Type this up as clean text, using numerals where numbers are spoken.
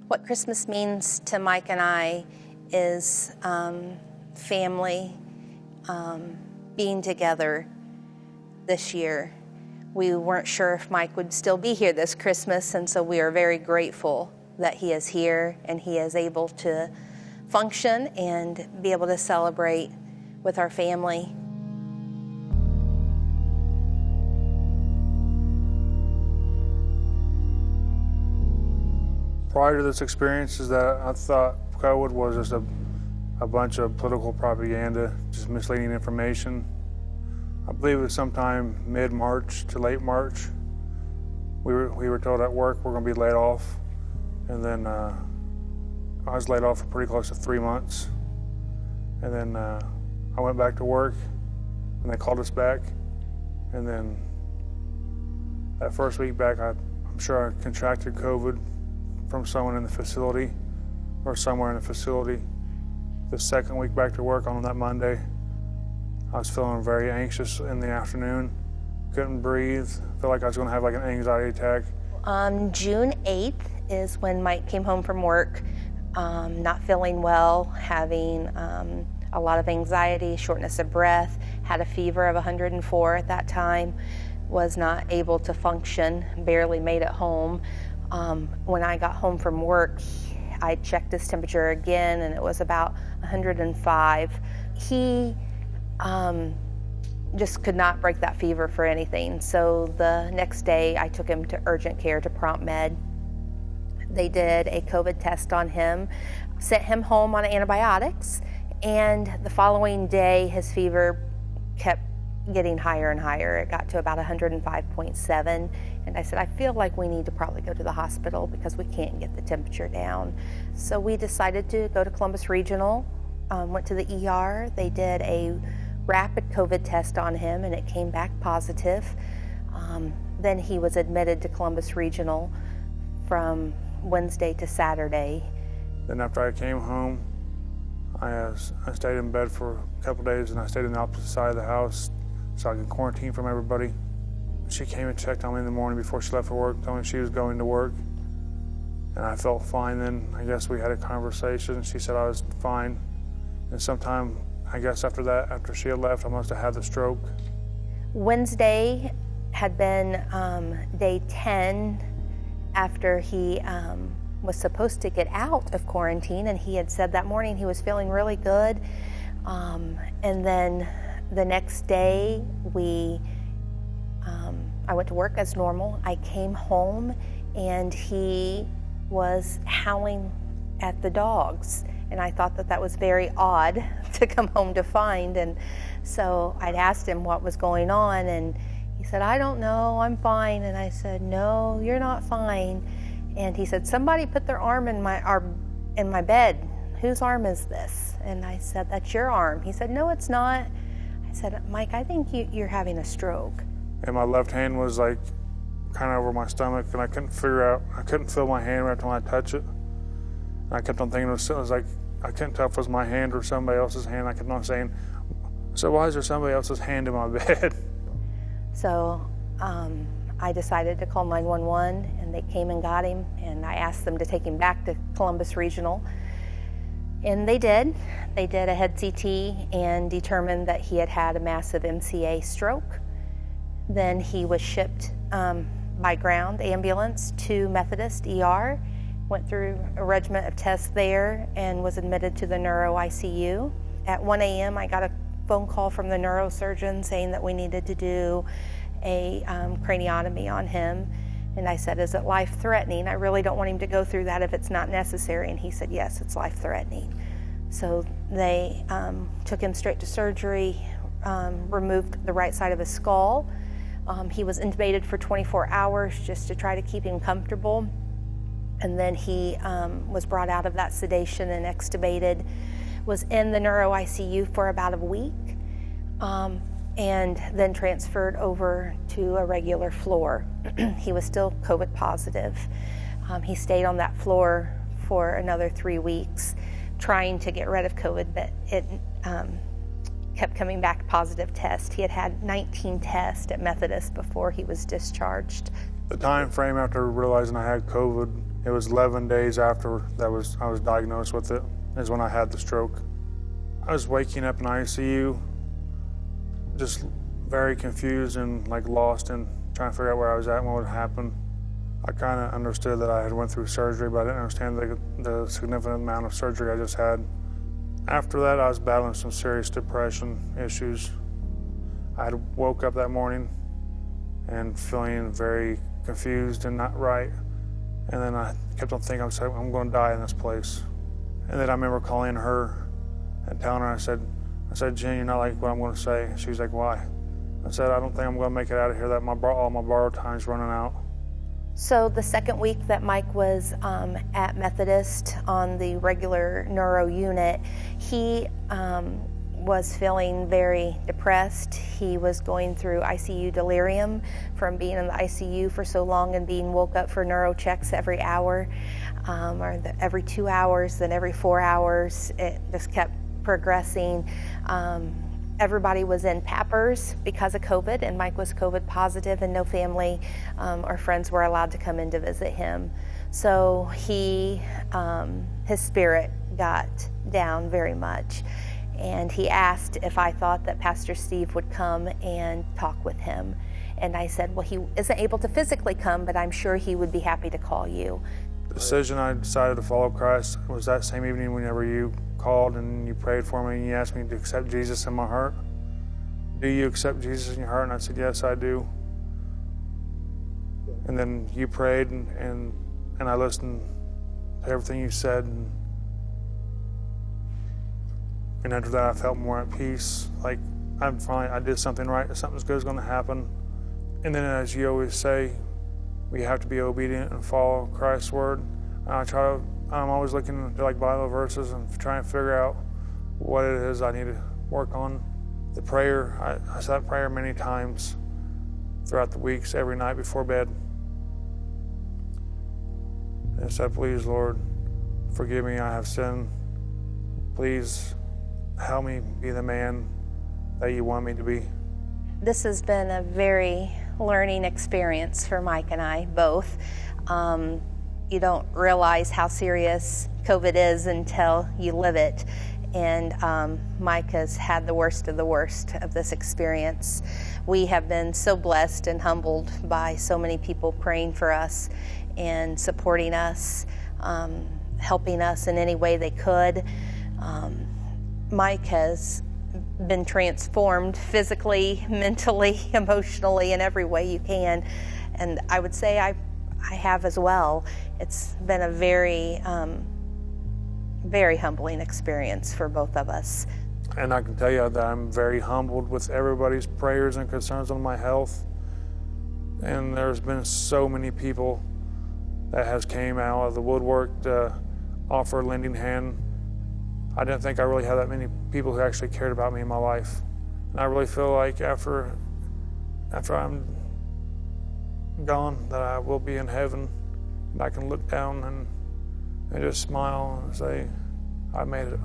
What Christmas means to Mike and I is family, being together this year. We weren't sure if Mike would still be here this Christmas, and so we are very grateful that he is here and he is able to function and be able to celebrate with our family. Prior to this experience is that I thought COVID was just a bunch of political propaganda, just misleading information. I believe it was sometime mid-March to late March. We were told at work we're going to be laid off, and then I was laid off for pretty close to 3 months. And then I went back to work, and they called us back. And then that first week back, I'm sure I contracted COVID from someone in the facility or somewhere in the facility. The second week back to work on that Monday, I was feeling very anxious in the afternoon, couldn't breathe, felt like I was going to have like an anxiety attack. June 8th is when Mike came home from work, not feeling well, having a lot of anxiety, shortness of breath, had a fever of 104 at that time, was not able to function, barely made it home. When I got home from work, I checked his temperature again and it was about 105. He just could not break that fever for anything. So the next day I took him to urgent care to Prompt Med. They did a COVID test on him, sent him home on antibiotics, and the following day his fever kept getting higher and higher. It got to about 105.7, and I said, I feel like we need to probably go to the hospital because we can't get the temperature down. So we decided to go to Columbus Regional, went to the ER. They did a rapid COVID test on him and it came back positive. Then he was admitted to Columbus Regional from Wednesday to Saturday. Then after I came home, I stayed in bed for a couple days, and I stayed on the opposite side of the house so I could quarantine from everybody. She came and checked on me in the morning before she left for work, told me she was going to work. And I felt fine then. I guess we had a conversation. She said I was fine. And sometime, I guess after that, after she had left, I must have had the stroke. Wednesday had been day 10 after he was supposed to get out of quarantine, and he had said that morning he was feeling really good. And then the next day, I went to work as normal. I came home and he was howling at the dogs. And I thought that was very odd to come home to find. And so I'd asked him what was going on, and he said, I don't know, I'm fine. And I said, no, you're not fine. And he said, somebody put their arm in my bed. Whose arm is this? And I said, that's your arm. He said, no, it's not. I said, Mike, I think you're having a stroke. And my left hand was like kind of over my stomach, and I couldn't feel my hand right when I touch it. And I kept on thinking it was like, I couldn't tell if it was my hand or somebody else's hand. I kept on saying, so why is there somebody else's hand in my bed? So I decided to call 911, and they came and got him, and I asked them to take him back to Columbus Regional. And they did. They did a head CT and determined that he had had a massive MCA stroke. Then he was shipped by ground ambulance to Methodist ER, went through a regimen of tests there, and was admitted to the neuro ICU. At 1 a.m. I got a phone call from the neurosurgeon saying that we needed to do a craniotomy on him. And I said, is it life-threatening? I really don't want him to go through that if it's not necessary. And he said, yes, it's life-threatening. So they took him straight to surgery, removed the right side of his skull. He was intubated for 24 hours just to try to keep him comfortable. And then he was brought out of that sedation and extubated, was in the neuro ICU for about a week, and then transferred over to a regular floor. He was still COVID positive. He stayed on that floor for another 3 weeks, trying to get rid of COVID, but it kept coming back positive test. He had had 19 tests at Methodist before he was discharged. The time frame after realizing I had COVID It was 11 days after I was diagnosed with it, is when I had the stroke. I was waking up in ICU, just very confused and like lost and trying to figure out where I was at and what would happen. I kind of understood that I had went through surgery, but I didn't understand the significant amount of surgery I just had. After that, I was battling some serious depression issues. I had woke up that morning and feeling very confused and not right. And then I kept on thinking, I'm going to die in this place. And then I remember calling her and telling her, I said, Jen, you're not like what I'm going to say. She was like, why? I said, I don't think I'm going to make it out of here. That all my borrowed time's running out. So the second week that Mike was at Methodist on the regular neuro unit, he was feeling very depressed. He was going through ICU delirium from being in the ICU for so long and being woke up for neuro checks every hour, every 2 hours, then every 4 hours. It just kept progressing. Everybody was in PAPRs because of COVID, and Mike was COVID positive, and no family or friends were allowed to come in to visit him. So his spirit got down very much, and he asked if I thought that Pastor Steve would come and talk with him. And I said, well, he isn't able to physically come, but I'm sure he would be happy to call you. The decision I decided to follow Christ was that same evening whenever you called and you prayed for me and you asked me to accept Jesus in my heart. Do you accept Jesus in your heart? And I said, yes, I do. And then you prayed and I listened to everything you said. And after that, I felt more at peace. Like I did something right. Something good is going to happen. And then, as you always say, we have to be obedient and follow Christ's word. I'm always looking at like Bible verses and trying to figure out what it is I need to work on. The prayer, I said that prayer many times throughout the weeks, every night before bed. And I said, please, Lord, forgive me, I have sinned. Please help me be the man that you want me to be. This has been a very learning experience for Mike and I both. You don't realize how serious COVID is until you live it. And Mike has had the worst of this experience. We have been so blessed and humbled by so many people praying for us and supporting us, helping us in any way they could. Mike has been transformed physically, mentally, emotionally, in every way you can. And I would say I have as well. It's been a very, very humbling experience for both of us. And I can tell you that I'm very humbled with everybody's prayers and concerns on my health. And there's been so many people that has came out of the woodwork to offer a lending hand. I didn't think I really had that many people who actually cared about me in my life. And I really feel like after I'm gone, that I will be in heaven, and I can look down and just smile and say, I made it.